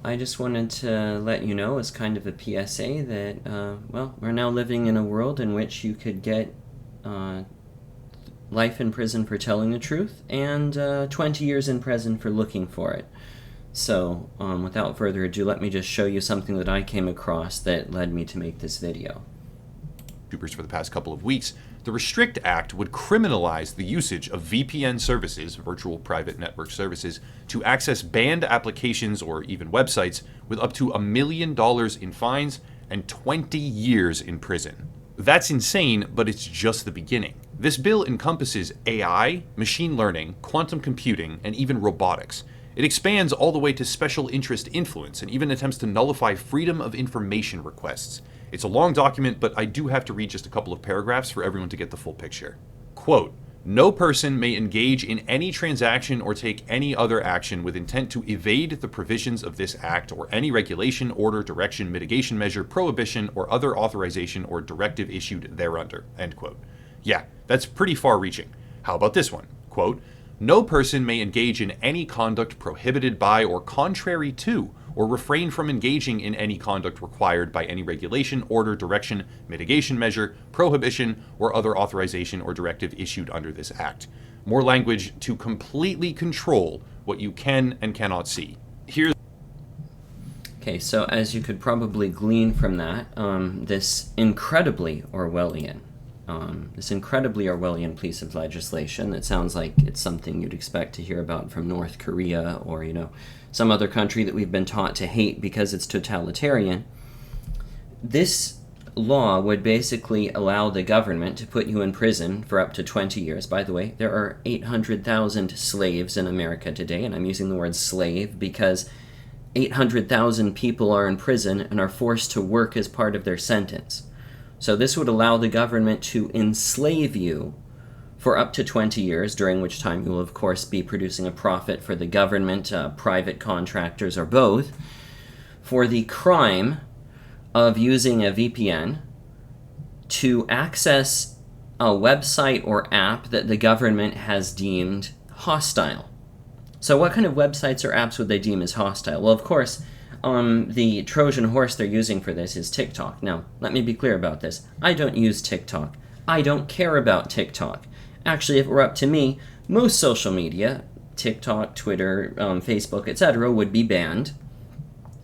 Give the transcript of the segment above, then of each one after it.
I just wanted to let you know, as kind of a PSA, that, well, we're now living in a world in which you could get life in prison for telling the truth and 20 years in prison for looking for it. So, without further ado, let me just show you something that I came across that led me to make this video. For the past couple of weeks, the RESTRICT Act would criminalize the usage of VPN services, virtual private network services, to access banned applications or even websites with up to $1 million in fines and 20 years in prison. That's insane, but it's just the beginning. This bill encompasses AI, machine learning, quantum computing, and even robotics. It expands all the way to special interest influence and even attempts to nullify freedom of information requests. It's a long document, but I do have to read just a couple of paragraphs for everyone to get the full picture. Quote, "No person may engage in any transaction or take any other action with intent to evade the provisions of this act or any regulation, order, direction, mitigation measure, prohibition, or other authorization or directive issued thereunder." End quote. Yeah, that's pretty far-reaching. How about this one? Quote, "No person may engage in any conduct prohibited by or contrary to or refrain from engaging in any conduct required by any regulation, order, direction, mitigation measure, prohibition, or other authorization or directive issued under this act." More language to completely control what you can and cannot see. Here's Okay, so as you could probably glean from that, this incredibly Orwellian piece of legislation that sounds like it's something you'd expect to hear about from North Korea or, some other country that we've been taught to hate because it's totalitarian. This law would basically allow the government to put you in prison for up to 20 years. By the way, there are 800,000 slaves in America today, and I'm using the word slave because 800,000 people are in prison and are forced to work as part of their sentence. So this would allow the government to enslave you for up to 20 years, during which time you will, of course, be producing a profit for the government, private contractors, or both, for the crime of using a VPN to access a website or app that the government has deemed hostile. So what kind of websites or apps would they deem as hostile? Well, of course, the Trojan horse they're using for this is TikTok. Now, let me be clear about this. I don't use TikTok. I don't care about TikTok. Actually, if it were up to me, most social media, TikTok, Twitter, Facebook, etc., would be banned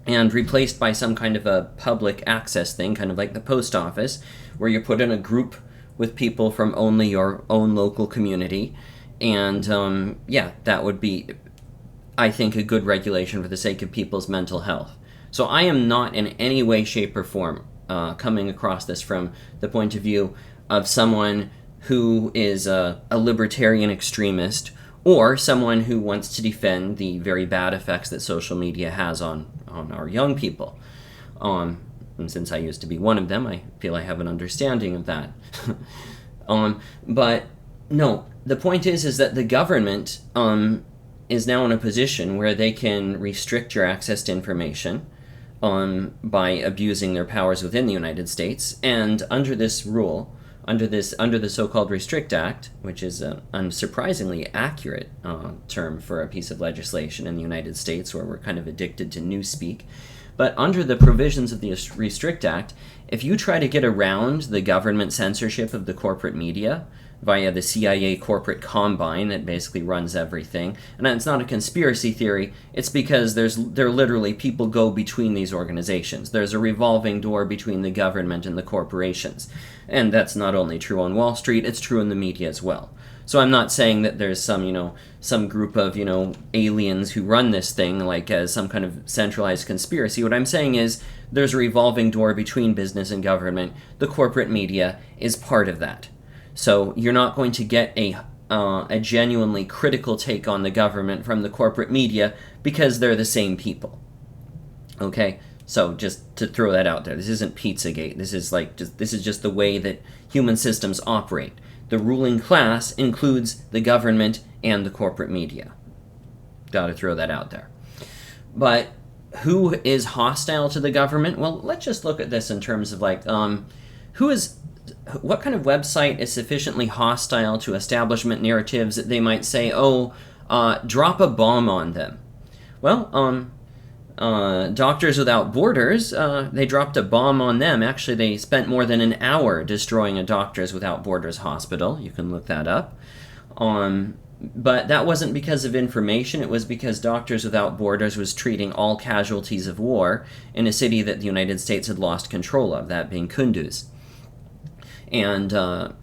and replaced by some kind of a public access thing, kind of like the post office, where you're put in a group with people from only your own local community. And, that would be, I think, a good regulation for the sake of people's mental health. So I am not in any way, shape, or form coming across this from the point of view of someone who is a libertarian extremist or someone who wants to defend the very bad effects that social media has on our young people. And since I used to be one of them, I feel I have an understanding of that. But no, the point is that the government is now in a position where they can restrict your access to information by abusing their powers within the United States. And under this rule, under the so-called RESTRICT Act, which is an unsurprisingly accurate term for a piece of legislation in the United States where we're kind of addicted to newspeak, but under the provisions of the RESTRICT Act, if you try to get around the government censorship of the corporate media via the CIA corporate combine that basically runs everything, and it's not a conspiracy theory, it's because there literally people go between these organizations. There's a revolving door between the government and the corporations. And that's not only true on Wall Street, it's true in the media as well. So I'm not saying that there's some group of, aliens who run this thing like as some kind of centralized conspiracy. What I'm saying is there's a revolving door between business and government. The corporate media is part of that. So you're not going to get a genuinely critical take on the government from the corporate media because they're the same people. Okay? So just to throw that out there, this isn't Pizzagate. This is just the way that human systems operate. The ruling class includes the government and the corporate media. Got to throw that out there. But who is hostile to the government? Well, let's just look at this in terms of what kind of website is sufficiently hostile to establishment narratives that they might say, drop a bomb on them. Well, Doctors Without Borders, they dropped a bomb on them. Actually, they spent more than an hour destroying a Doctors Without Borders hospital. You can look that up. But that wasn't because of information. It was because Doctors Without Borders was treating all casualties of war in a city that the United States had lost control of, that being Kunduz. And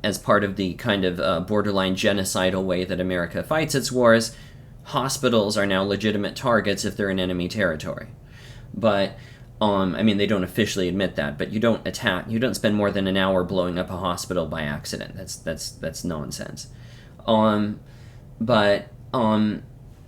as part of the kind of borderline genocidal way that America fights its wars, hospitals are now legitimate targets if they're in enemy territory. But, I mean, they don't officially admit that, but you don't spend more than an hour blowing up a hospital by accident. That's nonsense. But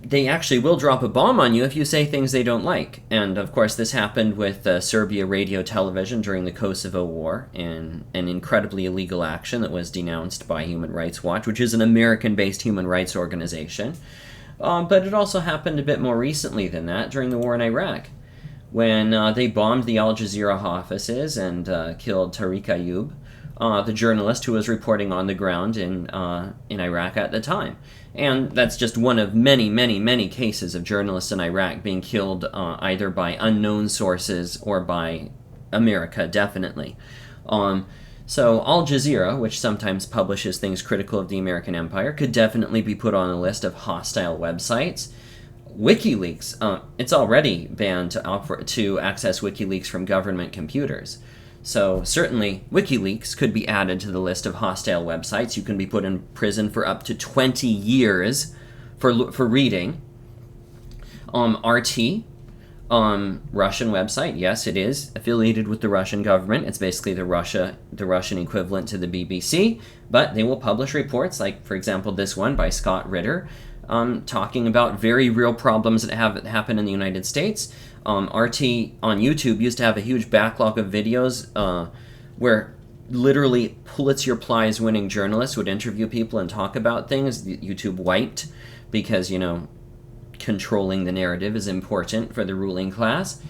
they actually will drop a bomb on you if you say things they don't like. And, of course, this happened with Serbia radio television during the Kosovo War, in an incredibly illegal action that was denounced by Human Rights Watch, which is an American-based human rights organization. But it also happened a bit more recently than that, during the war in Iraq, when they bombed the Al Jazeera offices and killed Tariq Ayoub, the journalist who was reporting on the ground in Iraq at the time. And that's just one of many, many, many cases of journalists in Iraq being killed either by unknown sources or by America, definitely. So Al Jazeera, which sometimes publishes things critical of the American empire, could definitely be put on a list of hostile websites. WikiLeaks, it's already banned to access WikiLeaks from government computers. So certainly WikiLeaks could be added to the list of hostile websites. You can be put in prison for up to 20 years for reading. RT, Russian website, yes, it is affiliated with the Russian government. It's basically the Russian equivalent to the BBC, but they will publish reports, like, for example, this one by Scott Ritter, talking about very real problems that have happened in the United States. RT on YouTube used to have a huge backlog of videos where literally Pulitzer Prize winning journalists would interview people and talk about things. YouTube wiped because, controlling the narrative is important for the ruling class.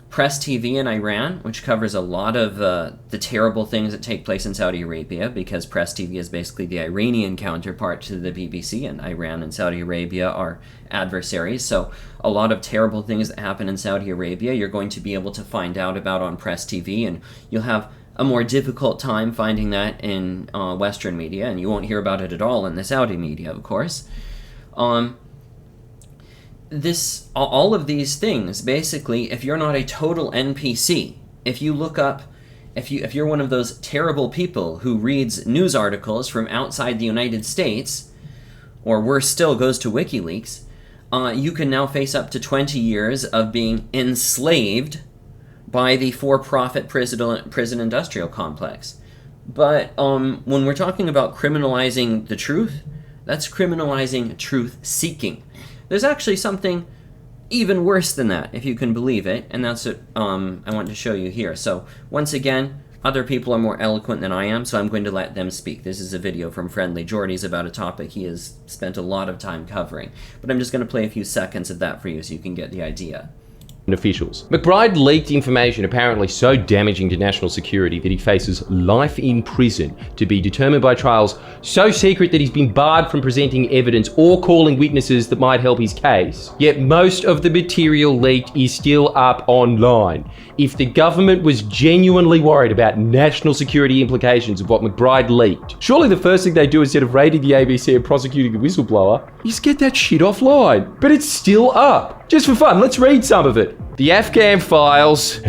Press TV in Iran, which covers a lot of the terrible things that take place in Saudi Arabia, because Press TV is basically the Iranian counterpart to the BBC, and Iran and Saudi Arabia are adversaries. So a lot of terrible things that happen in Saudi Arabia, you're going to be able to find out about on Press TV, and you'll have a more difficult time finding that in Western media, and you won't hear about it at all in the Saudi media, of course. All of these things, basically, if you're not a total NPC, if you look up, if you're one of those terrible people who reads news articles from outside the United States, or worse still, goes to WikiLeaks, you can now face up to 20 years of being enslaved by the for-profit prison industrial complex. But when we're talking about criminalizing the truth, that's criminalizing truth-seeking. There's actually something even worse than that, if you can believe it, and that's what I want to show you here. So, once again, other people are more eloquent than I am, so I'm going to let them speak. This is a video from Friendly Jordies about a topic he has spent a lot of time covering. But I'm just going to play a few seconds of that for you so you can get the idea. Officials. McBride leaked information apparently so damaging to national security that he faces life in prison, to be determined by trials so secret that he's been barred from presenting evidence or calling witnesses that might help his case. Yet most of the material leaked is still up online. If the government was genuinely worried about national security implications of what McBride leaked, surely the first thing they do instead of raiding the ABC and prosecuting the whistleblower is get that shit offline. But it's still up. Just for fun, let's read some of it. The Afghan files,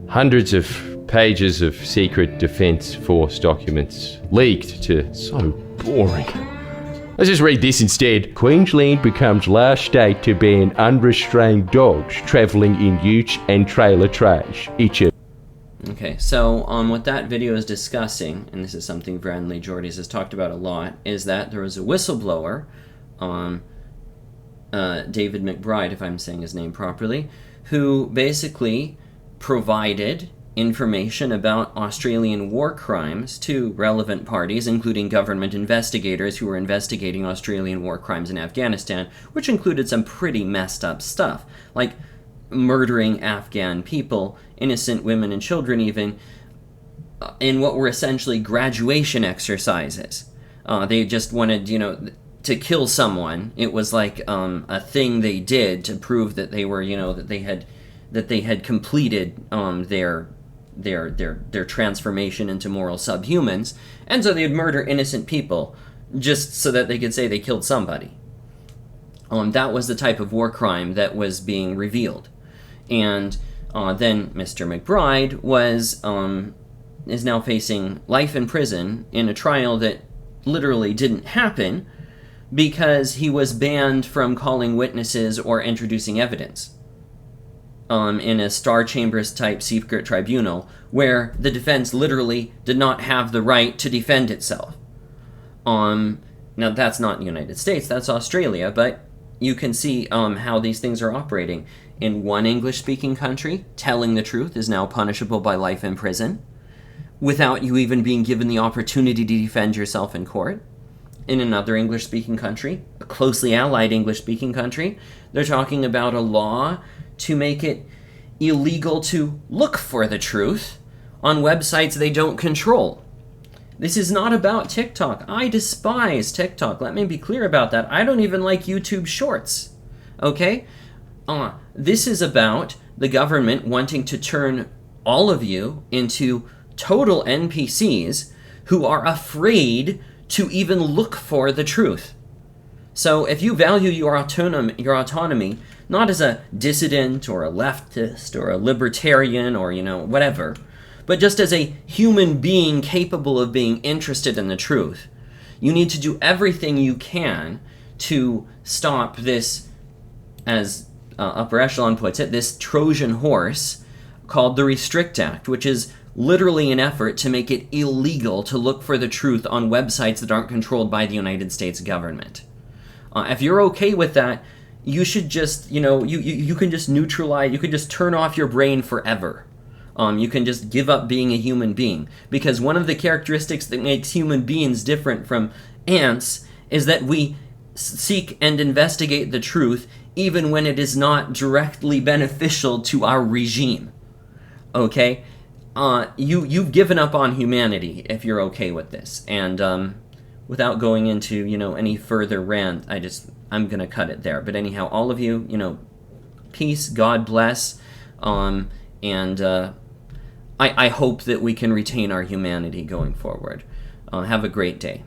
hundreds of pages of secret Defence Force documents leaked to so boring. Let's just read this instead. Queensland becomes last state to ban unrestrained dogs travelling in ute and trailer trash. Okay, so what that video is discussing, and this is something Friendly Jordies has talked about a lot, is that there was a whistleblower, David McBride, if I'm saying his name properly, who basically provided information about Australian war crimes to relevant parties, including government investigators who were investigating Australian war crimes in Afghanistan, which included some pretty messed up stuff, like murdering Afghan people, innocent women and children even, in what were essentially graduation exercises. They just wanted, to kill someone. It was like a thing they did to prove that they were, that they had completed their transformation into moral subhumans, and so they'd murder innocent people just so that they could say they killed somebody. That was the type of war crime that was being revealed. And then Mr. McBride is now facing life in prison in a trial that literally didn't happen because he was banned from calling witnesses or introducing evidence in a Star Chambers type secret tribunal where the defense literally did not have the right to defend itself. Now that's not the United States, that's Australia, but you can see how these things are operating. In one English-speaking country, telling the truth is now punishable by life in prison without you even being given the opportunity to defend yourself in court. In another English-speaking country, a closely allied English-speaking country, they're talking about a law to make it illegal to look for the truth on websites they don't control. This is not about TikTok. I despise TikTok. Let me be clear about that. I don't even like YouTube Shorts. Okay? This is about the government wanting to turn all of you into total NPCs who are afraid to even look for the truth. So if you value your autonomy, not as a dissident or a leftist or a libertarian or, whatever, but just as a human being capable of being interested in the truth, you need to do everything you can to stop this, as Upper Echelon puts it, this Trojan horse called the RESTRICT Act, which is literally an effort to make it illegal to look for the truth on websites that aren't controlled by the United States government. If you're okay with that, you should just, you can just neutralize, you can just turn off your brain forever. You can just give up being a human being. Because one of the characteristics that makes human beings different from ants is that we seek and investigate the truth even when it is not directly beneficial to our regime. Okay? You've given up on humanity if you're okay with this. And without going into, any further rant, I'm going to cut it there. But anyhow, all of you, peace, God bless, and I hope that we can retain our humanity going forward. Have a great day.